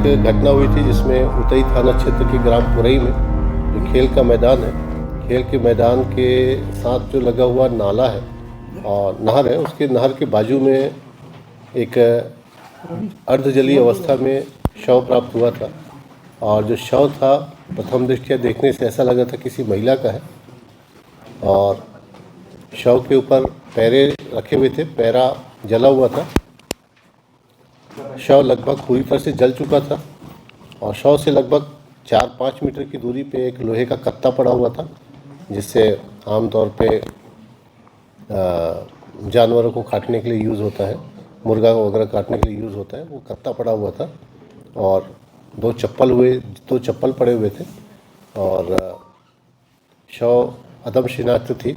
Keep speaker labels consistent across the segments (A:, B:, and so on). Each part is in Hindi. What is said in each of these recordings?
A: एक घटना हुई थी जिसमें उतई थाना क्षेत्र के ग्राम पुरई में जो खेल का मैदान है, खेल के मैदान के साथ जो लगा हुआ नाला है और नहर है, उसके नहर के बाजू में एक अर्धजलीय अवस्था में शव प्राप्त हुआ था। और जो शव था प्रथम दृष्टया देखने से ऐसा लगा था किसी महिला का है। और शव के ऊपर पैरे रखे हुए थे, पैरा जला हुआ था। शव लगभग पूरी तरह से जल चुका था और शव से लगभग 4-5 मीटर की दूरी पे एक लोहे का कत्ता पड़ा हुआ था, जिससे आमतौर पे जानवरों को काटने के लिए यूज़ होता है, मुर्गा वगैरह काटने के लिए यूज़ होता है। वो कत्ता पड़ा हुआ था और दो चप्पल पड़े हुए थे और शव अदम शिनाख्त थी।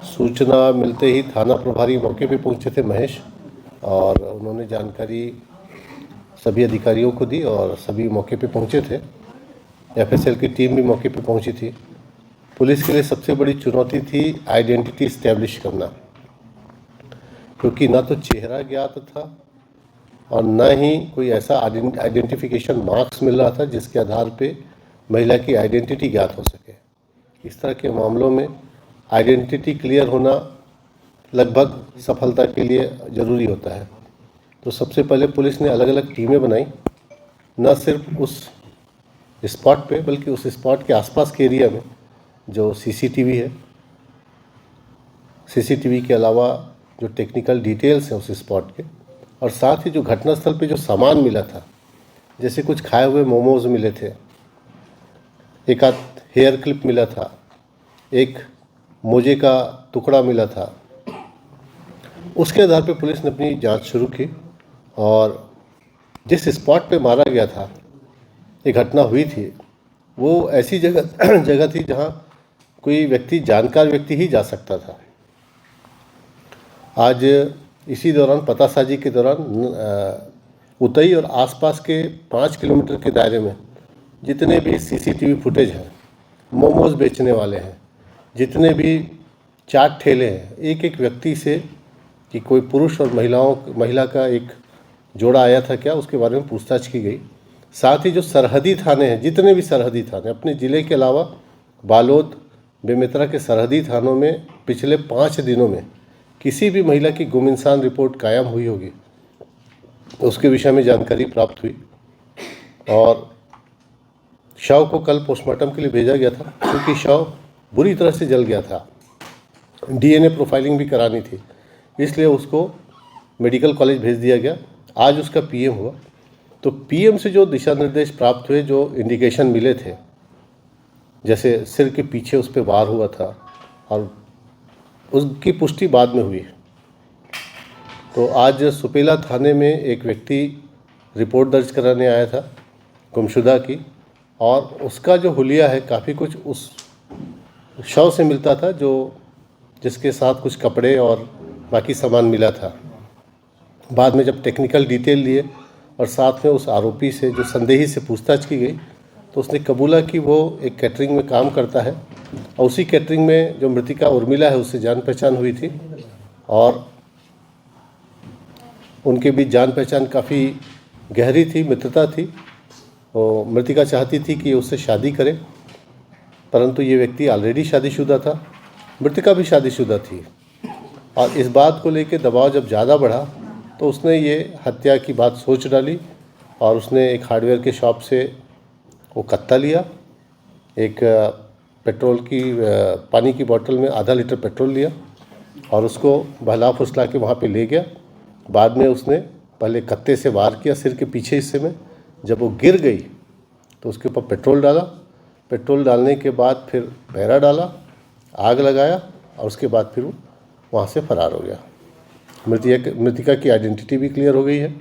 A: सूचना मिलते ही थाना प्रभारी मौके पे पहुंचे थे महेश, और उन्होंने जानकारी सभी अधिकारियों को दी और सभी मौके पे पहुंचे थे। एफएसएल की टीम भी मौके पे पहुंची थी। पुलिस के लिए सबसे बड़ी चुनौती थी आइडेंटिटी इस्टेब्लिश करना, क्योंकि ना तो चेहरा ज्ञात था और न ही कोई ऐसा आइडेंटिफिकेशन मार्क्स मिल रहा था जिसके आधार पे महिला की आइडेंटिटी ज्ञात हो सके। इस तरह के मामलों में आइडेंटिटी क्लियर होना लगभग सफलता के लिए ज़रूरी होता है। तो सबसे पहले पुलिस ने अलग अलग टीमें बनाई, न सिर्फ उस स्पॉट पे बल्कि उस स्पॉट के आसपास के एरिया में जो सीसीटीवी है, सीसीटीवी के अलावा जो टेक्निकल डिटेल्स हैं उस स्पॉट के, और साथ ही जो घटनास्थल पे जो सामान मिला था, जैसे कुछ खाए हुए मोमोज मिले थे, एक आध हेयर क्लिप मिला था, एक मोजे का टुकड़ा मिला था। उसके आधार पे पुलिस ने अपनी जांच शुरू की और जिस स्पॉट पे मारा गया था, ये घटना हुई थी, वो ऐसी जगह थी जहां कोई व्यक्ति, जानकार व्यक्ति ही जा सकता था। आज इसी दौरान पतासाजी के दौरान उतई और आसपास के 5 किलोमीटर के दायरे में जितने भी सीसीटीवी फुटेज हैं, मोमोज बेचने वाले हैं, जितने भी चाट ठेले हैं, एक एक व्यक्ति से कि कोई पुरुष और महिला का एक जोड़ा आया था क्या, उसके बारे में पूछताछ की गई। साथ ही जो सरहदी थाने हैं, जितने भी सरहदी थाने अपने ज़िले के अलावा बालोद, बेमेतरा के सरहदी थानों में पिछले 5 दिनों में किसी भी महिला की गुम इंसान रिपोर्ट कायम हुई होगी, उसके विषय में जानकारी प्राप्त हुई। और शव को कल पोस्टमार्टम के लिए भेजा गया था, क्योंकि शव बुरी तरह से जल गया था। डीएनए प्रोफाइलिंग भी करानी थी, इसलिए उसको मेडिकल कॉलेज भेज दिया गया। आज उसका पीएम हुआ, तो पीएम से जो दिशा निर्देश प्राप्त हुए, जो इंडिकेशन मिले थे, जैसे सिर के पीछे उस पर वार हुआ था और उसकी पुष्टि बाद में हुई। तो आज सुपेला थाने में एक व्यक्ति रिपोर्ट दर्ज कराने आया था गुमशुदा की, और उसका जो हुलिया है काफ़ी कुछ उस शव से मिलता था, जो जिसके साथ कुछ कपड़े और बाकी सामान मिला था। बाद में जब टेक्निकल डिटेल लिए और साथ में उस आरोपी से, जो संदेही से पूछताछ की गई, तो उसने कबूला कि वो एक कैटरिंग में काम करता है और उसी कैटरिंग में जो मृतिका उर्मिला है उससे जान पहचान हुई थी और उनके बीच जान पहचान काफ़ी गहरी थी, मित्रता थी। और मृतिका चाहती थी कि उससे शादी करे, परंतु ये व्यक्ति ऑलरेडी शादीशुदा था, मृतिका भी शादीशुदा थी, और इस बात को लेकर दबाव जब ज़्यादा बढ़ा तो उसने ये हत्या की बात सोच डाली और उसने एक हार्डवेयर के शॉप से वो कत्ता लिया, एक पेट्रोल की पानी की बोतल में आधा लीटर पेट्रोल लिया और उसको बहला फुसला के वहाँ पे ले गया। बाद में उसने पहले कत्ते से वार किया सिर के पीछे हिस्से में। जब वो गिर गई तो उसके ऊपर पेट्रोल डाला, पेट्रोल डालने के बाद फिर पैरा डाला, आग लगाया और उसके बाद फिर वो वहाँ से फरार हो गया। मृतिका की आइडेंटिटी भी क्लियर हो गई है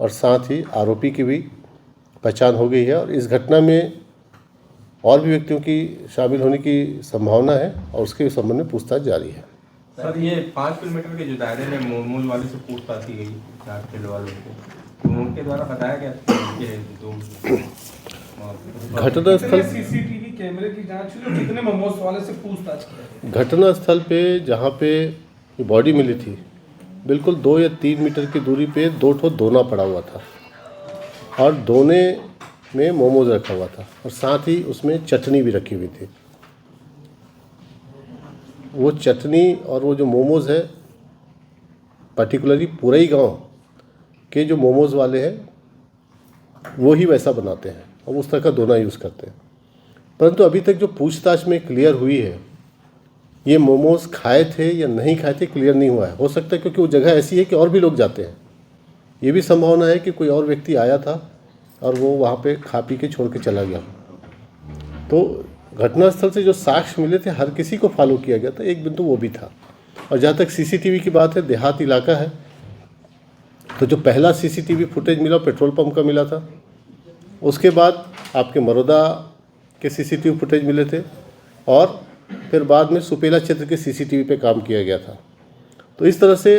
A: और साथ ही आरोपी की भी पहचान हो गई है, और इस घटना में और भी व्यक्तियों की शामिल होने की संभावना है और उसके संबंध में पूछताछ जारी है।
B: सर, ये 5 किलोमीटर के जो दायरे में मूल वाले से पूछताछ की गई, चाट ठेले वालों को, तो उनके द्वारा बताया गया कि
A: घटनास्थल
C: सीसीटीवी कैमरे की जांच हुई, कितने मोमोज वाले से पूछताछ की?
A: घटनास्थल पे जहाँ पे बॉडी मिली थी, बिल्कुल 2 या 3 मीटर की दूरी पे 2 ठो दोना पड़ा हुआ था और दोने में मोमोज रखा हुआ था और साथ ही उसमें चटनी भी रखी हुई थी। वो चटनी और वो जो मोमोज़ है पर्टिकुलरली पुरई गांव के जो मोमोज़ वाले हैं वो ही वैसा बनाते हैं और उस तरह का दोना यूज़ करते हैं। परंतु अभी तक जो पूछताछ में क्लियर हुई है, ये मोमोज़ खाए थे या नहीं खाए थे क्लियर नहीं हुआ है। हो सकता है क्योंकि वो जगह ऐसी है कि और भी लोग जाते हैं। ये भी संभावना है कि कोई और व्यक्ति आया था और वो वहाँ पे खा पी के छोड़ के चला गया। तो घटनास्थल से जो साक्ष्य मिले थे हर किसी को फॉलो किया गया था, एक बिंदु वो भी था। और जहाँ तक सीसीटीवी की बात है, देहात इलाका है, तो जो पहला सीसीटीवी फुटेज मिला पेट्रोल पंप का मिला था। उसके बाद आपके मरोदा के सीसीटीवी फुटेज मिले थे और फिर बाद में सुपेला क्षेत्र के सीसीटीवी पे काम किया गया था। तो इस तरह से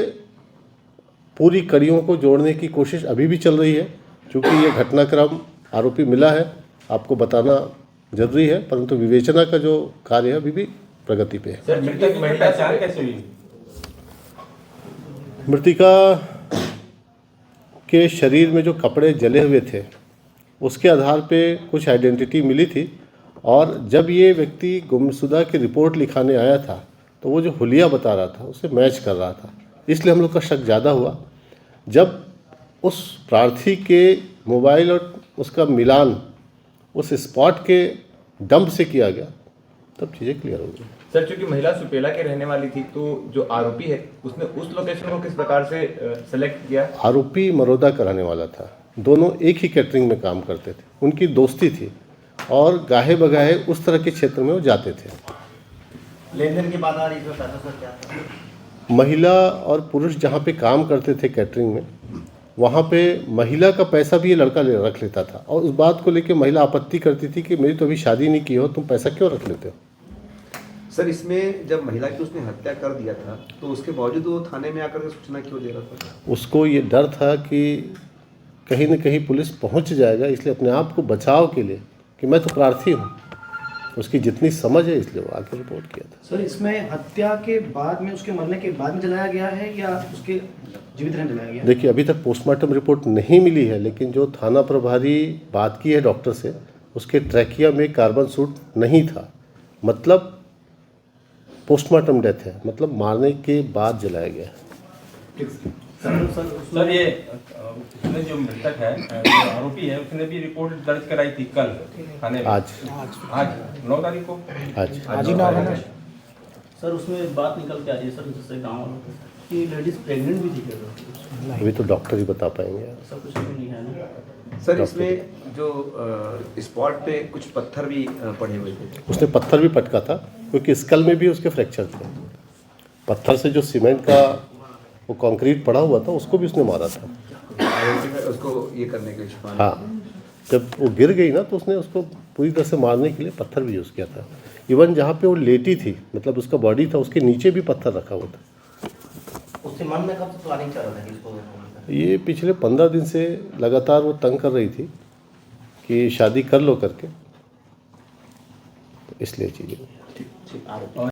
A: पूरी कड़ियों को जोड़ने की कोशिश अभी भी चल रही है। क्योंकि ये घटनाक्रम आरोपी मिला है, आपको बताना जरूरी है, परंतु विवेचना का जो कार्य है अभी भी प्रगति पे है।
B: सर, मृतक की पहचान कैसे हुई?
A: मृतिका के शरीर में जो कपड़े जले हुए थे उसके आधार पे कुछ आइडेंटिटी मिली थी और जब ये व्यक्ति गुमशुदा की रिपोर्ट लिखाने आया था तो वो जो हुलिया बता रहा था उससे मैच कर रहा था, इसलिए हम लोग का शक ज़्यादा हुआ। जब उस प्रार्थी के मोबाइल और उसका मिलान उस स्पॉट के डंप से किया गया तब चीज़ें क्लियर हो गई।
D: सर, चूंकि महिला सुपेला के रहने वाली थी तो जो आरोपी है उसने उस लोकेशन को किस प्रकार से सेलेक्ट किया?
A: आरोपी मरोदा कराने वाला था, दोनों एक ही कैटरिंग में काम करते थे, उनकी दोस्ती थी और गाहे बगाहे उस तरह के क्षेत्र में वो जाते थे।
E: लेन देन की बात आ रही है, पैसा सर क्या था?
A: महिला और पुरुष जहाँ पे काम करते थे कैटरिंग में, वहाँ पे महिला का पैसा भी ये लड़का रख लेता था और उस बात को लेके महिला आपत्ति करती थी कि मेरी तो अभी शादी नहीं की हो, तुम पैसा क्यों रख लेते हो।
F: सर, इसमें जब महिला की उसने हत्या कर दिया था तो उसके बावजूद वो थाने में आकर के सूचना क्यों दे रहा था?
A: उसको ये डर था कि कहीं न कहीं पुलिस पहुंच जाएगा, इसलिए अपने आप को बचाव के लिए कि मैं तो प्रार्थी हूं, उसकी जितनी समझ है इसलिए वो आके रिपोर्ट किया था।
E: सर, इसमें हत्या के बाद में, उसके मरने के बाद में जलाया गया है या उसके जीवित रहने जलाया गया?
A: देखिए, अभी तक पोस्टमार्टम रिपोर्ट नहीं मिली है, लेकिन जो थाना प्रभारी बात की है डॉक्टर से, उसके ट्रैकिया में कार्बन सूट नहीं था, मतलब पोस्टमार्टम डेथ है, मतलब मारने के बाद जलाया गया है।
B: सर, ये उसने जो मृतक है, जो आरोपी है, उसने भी रिपोर्ट दर्ज कराई थी कल थाने में।
A: आज
B: 9 तारीख को
A: आज
B: ही 9 है ना?
G: सर, उसमें बात निकल के आ रही है सर, जिससे गाँव वालों को कि लेडीज प्रेग्नेंट भी थी क्या?
A: अभी तो डॉक्टर ही बता पाएंगे।
G: ऐसा कुछ नहीं है ना?
F: सर, इसमें जो स्पॉट पे कुछ पत्थर भी पड़े हुए थे।
A: उसने पत्थर भी पटका था क्योंकि स्कल में भी उसके फ्रैक्चर थे। पत्थर से जो सीमेंट का वो कंक्रीट पड़ा हुआ था उसको भी उसने मारा था।
F: उसको ये करने के लिए
A: हाँ, जब वो गिर गई ना तो उसने उसको पूरी तरह से मारने के लिए पत्थर भी यूज़ किया था। इवन जहाँ पे वो लेटी थी, मतलब उसका बॉडी था, उसके नीचे भी पत्थर रखा हुआ था।
E: उसके मन में कब से प्लानिंग चल रहा था कि इसको?
A: ये पिछले 15 दिन से लगातार वो तंग कर रही थी कि शादी कर लो करके, तो इसलिए चीज़ें।